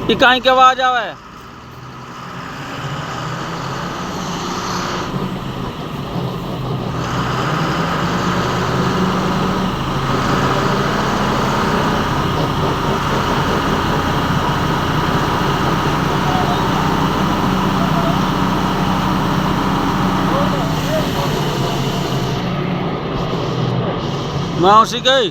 ये काहे के आवाज आवे? मैं उसी गई